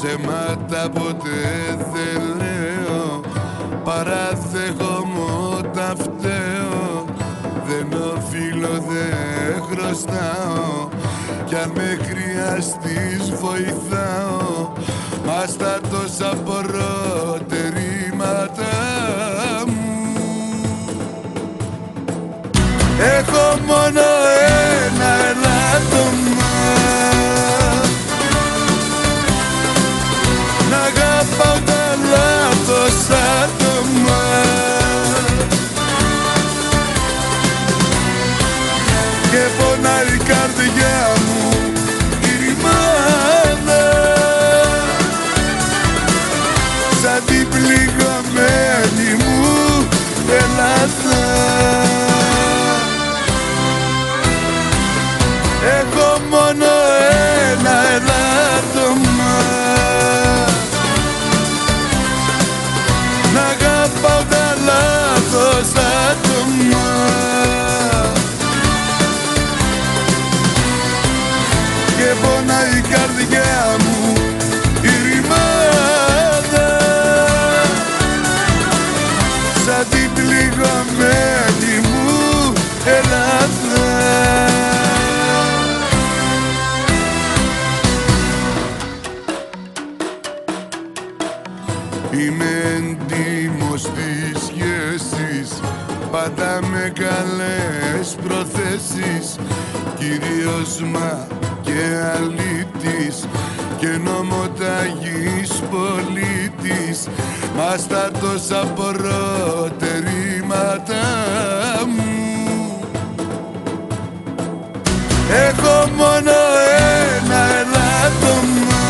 ψέματα ποτέ δεν λέω, παραδέχομαι τα φταίω. Δεν οφείλω, δεν χρωστάω, κι αν με χρειαστείς βοηθάω. Μα στα τόσα προτερήματα μου έχω μόνο ένα ελάττωμα, να αγαπάω τα λάθος άτομα. Και πονάει η καρδιά μου η ρημάδα, σαν την πληγωμένη μου Ελλάδα. Έχω μόνο ένα ελάττωμα, να αγαπάω τα λάθος άτομα. Και πονάει η καρδιά μου η ρημάδα, σαν την πληγωμένη μου Ελλάδα. Είμαι έντιμος στις σχέσεις, πάντα με καλές προθέσεις, κυρίως μα και αλήτης και νομοταγής πολίτης. Μα στα τόσα προτερήματα μου έχω μόνο ένα ελάττωμα,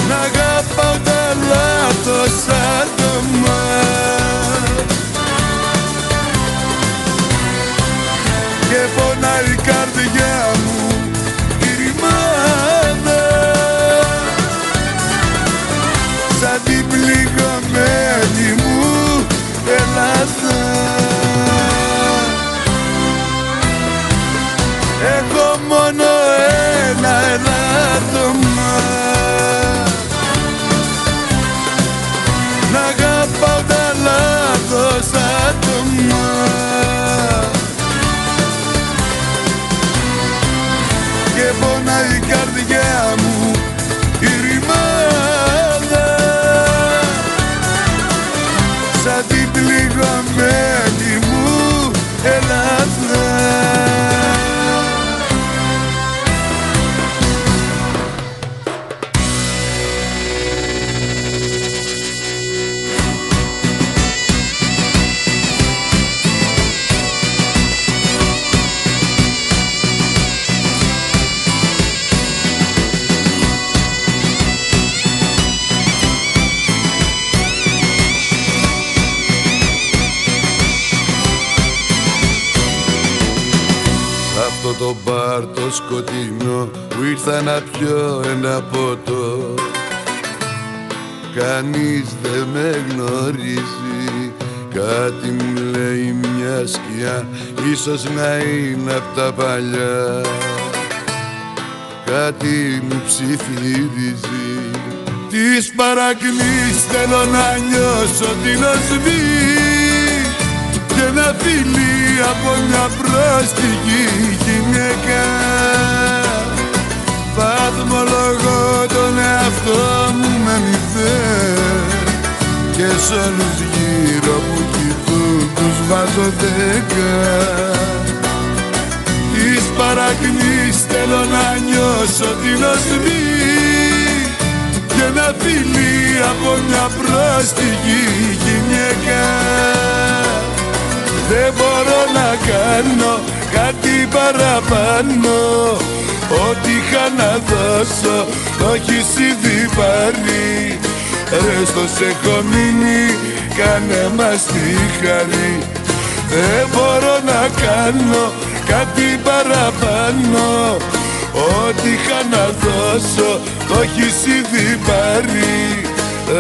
να αγαπάω τα λάθος άτομα. Και πονάει η καρδιά μου η ρημάδα, σαν την πληγωμένη μου Ελλάδα. Έχω μόνο ένα ελάττωμα, να αγαπάω τα λάθος άτομα. Και πονάει η καρδιά μου η ρημάδα, σαν την πληγωμένη μου Ελλάδα. Αυτό το μπαρ το σκοτεινό που ήρθα να πιω ένα ποτό, κανείς δεν με γνωρίζει. Κάτι μου λέει μια σκιά, ίσως να είναι απ' τα παλιά. Κάτι μου ψιθυρίζει, της παρακμής θέλω να νιώσω την οσμή και ένα φιλί από μια πρόστιχη γυναίκα. Βαθμολογώ τον εαυτό μου με μηδέν και σ' όλους γύρω που κοιτούν τους βάζω 10. Της παρακμής θέλω να νιώσω την οσμή και ένα φιλί από μια πρόστιχη γυναίκα. Δεν μπορώ να κάνω κάτι παραπάνω, ό,τι είχα να δώσω το έχεις ήδη πάρει. Ρε στο σ' έχω μείνει, κάνε μας τη χάρη. Δεν μπορώ να κάνω κάτι παραπάνω, ό,τι είχα να δώσω το έχεις ήδη πάρει.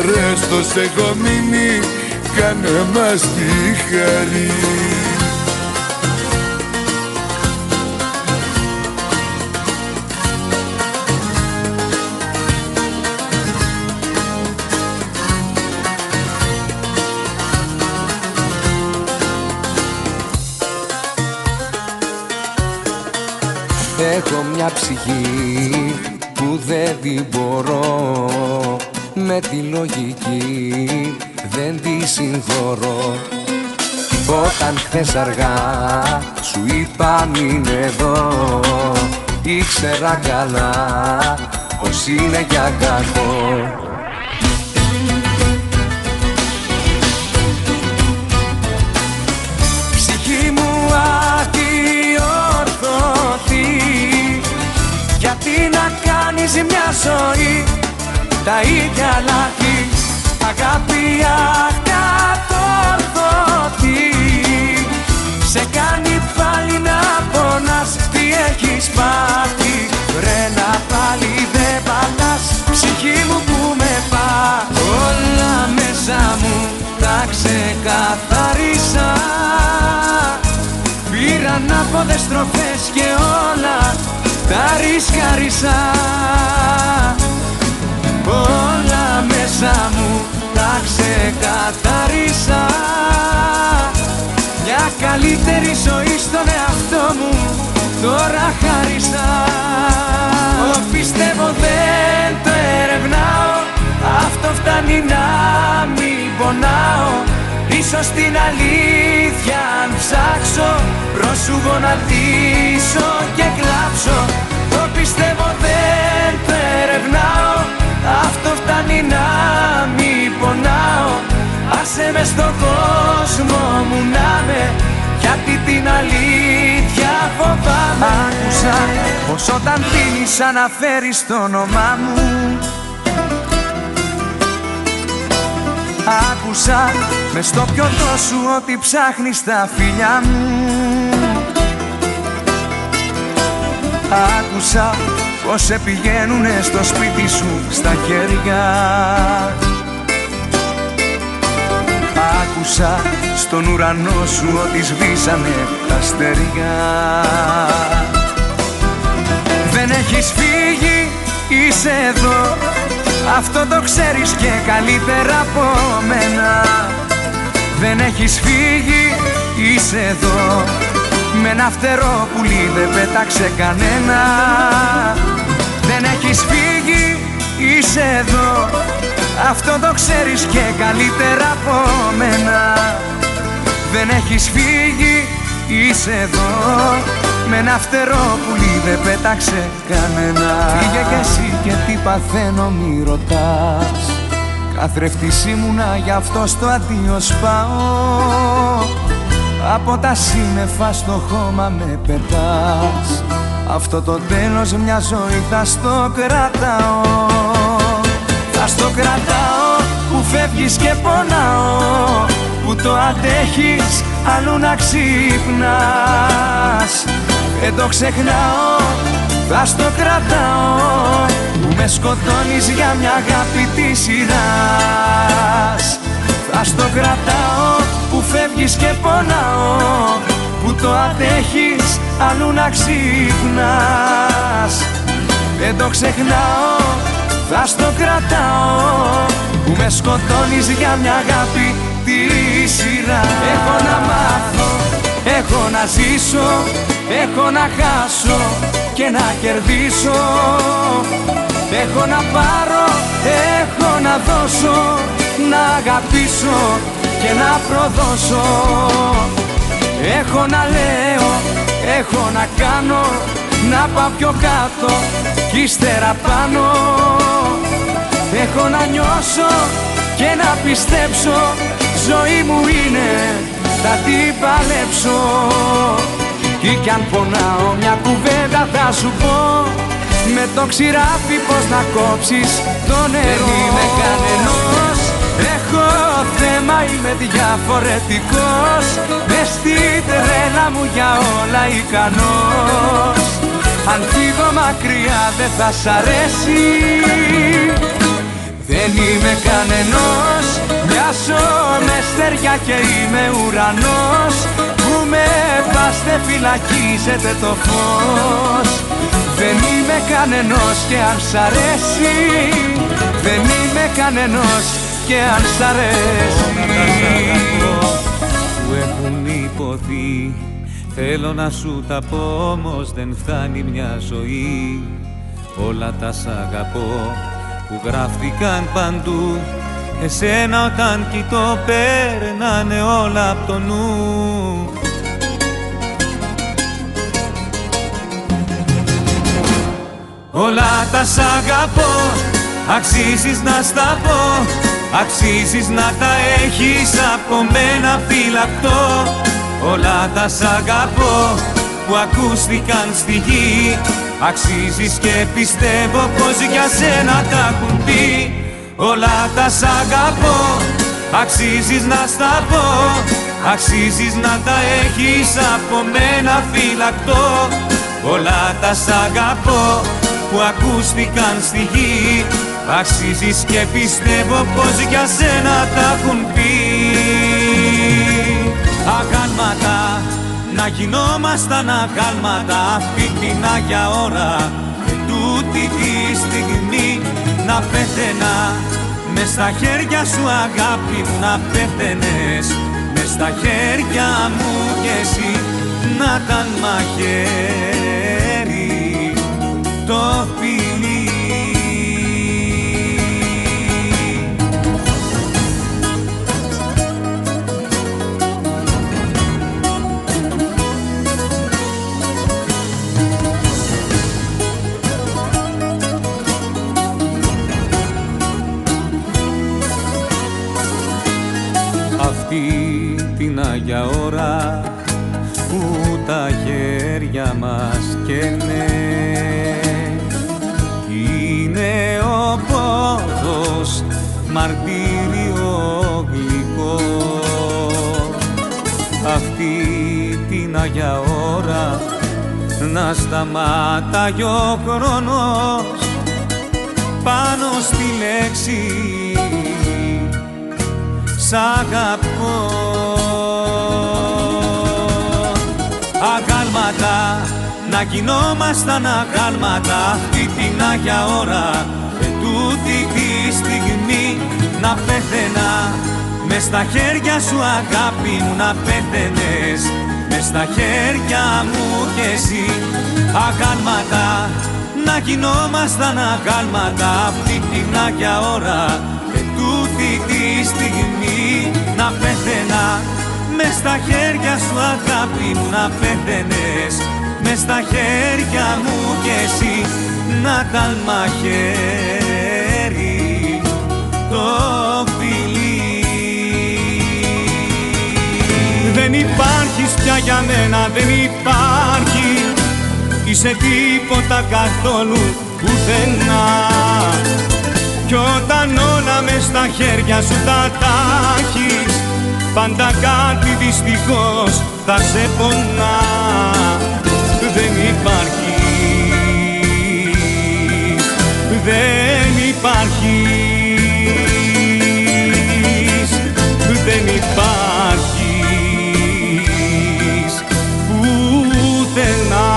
Ρε στο σ' έχω μείνει, κάνε μας τη χάρη. Έχω μια ψυχή που δεν την μπορώ, με τη λογική δεν τη συγχωρώ. Όταν χθες αργά σου είπα μην εδώ, ήξερα καλά πως είναι για κακό. Ψυχή μου αδιόρθωτη, γιατί να κάνεις μια ζωή τα ίδια λάθη, αγάπη ακατόρθωτη. Σε κάνει πάλι να πονάς, τι έχεις πάθει, ρε να πάλι δεν πατάς, ψυχή μου που με πά. Όλα μέσα μου τα ξεκαθάρισα, πήραν άποδες στροφές και όλα τα ρισκάρισα. Όλα μέσα μου τα ξεκαθάρισα, μια καλύτερη ζωή στον εαυτό μου τώρα χάρισα. Πιστεύω δεν το ερευνάω, αυτό φτάνει να μην πονάω. Ίσως την αλήθεια αν ψάξω, πρόσωπο να ντύσω και κλάψω. Το πιστεύω δεν το ερευνάω, αυτό φτάνει να μην πονάω. Άσε με στον κόσμο μου να με, γιατί την αλήθεια φοβάμαι. Άκουσα πως όταν πίνεις αναφέρεις το όνομά μου. Άκουσα μες στο πιωτό σου ότι ψάχνεις τα φιλιά μου. Άκουσα πως σε πηγαίνουνε στο σπίτι σου στα χέρια. Άκουσα στον ουρανό σου ότι σβήσανε τα αστέρια. Δεν έχεις φύγει, είσαι εδώ, αυτό το ξέρεις και καλύτερα από μένα. Δεν έχεις φύγει, είσαι εδώ, με ένα φτερό πουλί δεν πέταξε κανένα. Δεν έχεις φύγει, είσαι εδώ, αυτό το ξέρεις και καλύτερα από μένα. Δεν έχεις φύγει, είσαι εδώ, με ένα φτερό πουλί δεν πέταξε κανένα. Φύγε κι εσύ και τι παθαίνω μη ρωτάς, καθρέφτης ήμουνα γι' αυτό στο αντίο σπάω. Από τα σύννεφα στο χώμα με πετάς, αυτό το τέλος μια ζωή θα στο κρατάω. Θα στο κρατάω που φεύγεις και πονάω, που το αντέχεις αλλού να ξυπνάς. Δεν το ξεχνάω, θα στο κρατάω, που με σκοτώνεις για μια αγάπη της σειράς. Θα στο κρατάω που φεύγεις και πονάω, που το αντέχεις αλλού να ξυπνάς. Δεν το ξεχνάω, θα στο κρατάω, που με σκοτώνεις για μια αγάπη της σειράς. Έχω να μάθω, έχω να ζήσω, έχω να χάσω και να κερδίσω. Έχω να πάρω, έχω να δώσω, να αγαπήσω και να προδώσω. Έχω να λέω, έχω να κάνω, να πάω πιο κάτω κι ύστερα πάνω. Έχω να νιώσω και να πιστέψω, ζωή μου είναι, θα την παλέψω. Κι αν πονάω μια κουβέντα θα σου πω, με το ξηράφι πως να κόψεις το νερό. Δεν είμαι κανενός, έχω θέμα, είμαι διαφορετικός, μες στη τρέλα μου για όλα ικανός. Αν φύγω μακριά δεν θα σ' αρέσει, δεν είμαι κανενός, μοιάζω με στεριά και είμαι ουρανός, που με πάστε φυλακίζετε το φως. Δεν είμαι κανενός και αν σ' αρέσει, δεν είμαι κανενός και αν σ' αρέσει. Που έχουν υποθεί Θέλω να σου τα πω, όμως δεν φτάνει μια ζωή. Όλα τα σ' αγαπώ που γράφτηκαν παντού, εσένα όταν κοιτώ περνάνε όλα απ' το νου. Όλα τα σ' αγαπώ, αξίζεις να στα πω, αξίζεις να τα έχεις από μένα φυλακτό. Όλα τα σ' αγαπώ που ακούστηκαν στη γη, αξίζεις και πιστεύω πως για σένα τα έχουν πει. Όλα τα σ' αγαπώ, αξίζεις να στα πω, αξίζεις να τα έχεις από μένα φυλακτό. Όλα τα σ' αγαπώ που ακούστηκαν στη γη, αξίζεις και πιστεύω πως για σένα τα έχουν πει. Αγάλματα, να γινόμασταν αγάλματα αυτή την Άγια ώρα, και τούτη τη στιγμή να πέθαινα μες στα χέρια σου αγάπη μου, να πέθαινες μες στα χέρια μου κι εσύ να ήταν μαχαίρι το φιλί. Αυτή την Άγια ώρα που τα χέρια μας καίνε, είναι ο πόδος μαρτύριο γλυκό. Αυτή την Άγια ώρα να σταματάει ο χρόνος πάνω στη λέξη σ' αγαπώ. Αγάλματα, να γινόμασταν αγάλματα αυτή την Άγια ώρα, και τούτη τη στιγμή να πέθαινα μες στα χέρια σου αγάπη μου, να πέθαινες μες στα χέρια μου κι εσύ. Αγάλματα, να γινόμασταν αγάλματα αυτή την Άγια ώρα, και τούτη τη στιγμή να πέθαινα μες στα χέρια σου αγάπη μου, να πέθαινες μες στα χέρια μου κι εσύ να ήταν μαχαίρι το φιλί. Δεν υπάρχεις πια για μένα, δεν υπάρχει, είσαι τίποτα καθόλου πουθενά. Κι όταν όλα μες στα χέρια σου τα τάχεις, πάντα κάτι δυστυχώς θα σε πονά. Δεν υπάρχεις, δεν υπάρχεις, δεν υπάρχεις πουθενά.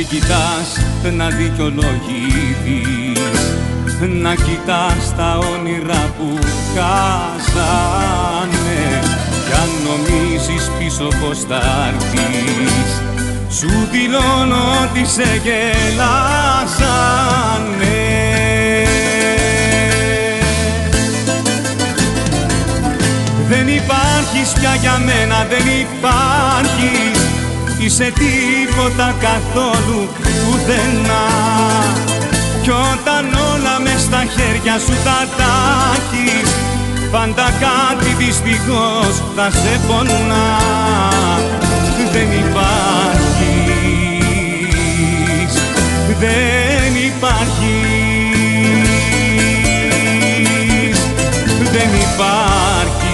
Μην κοιτάς να δικαιολογηθείς, να κοιτάς τα όνειρα που χάσανε, κι αν νομίζεις πίσω πως θα έρθεις, σου δηλώνω ότι σε γελάσανε. Δεν υπάρχεις πια για μένα, δεν υπάρχεις, είσαι τίποτα καθόλου πουθενά. Κι όταν όλα μες στα χέρια σου τα τάχεις, πάντα κάτι δυστυχώς θα σε πονά. Δεν υπάρχεις, δεν υπάρχεις, δεν υπάρχεις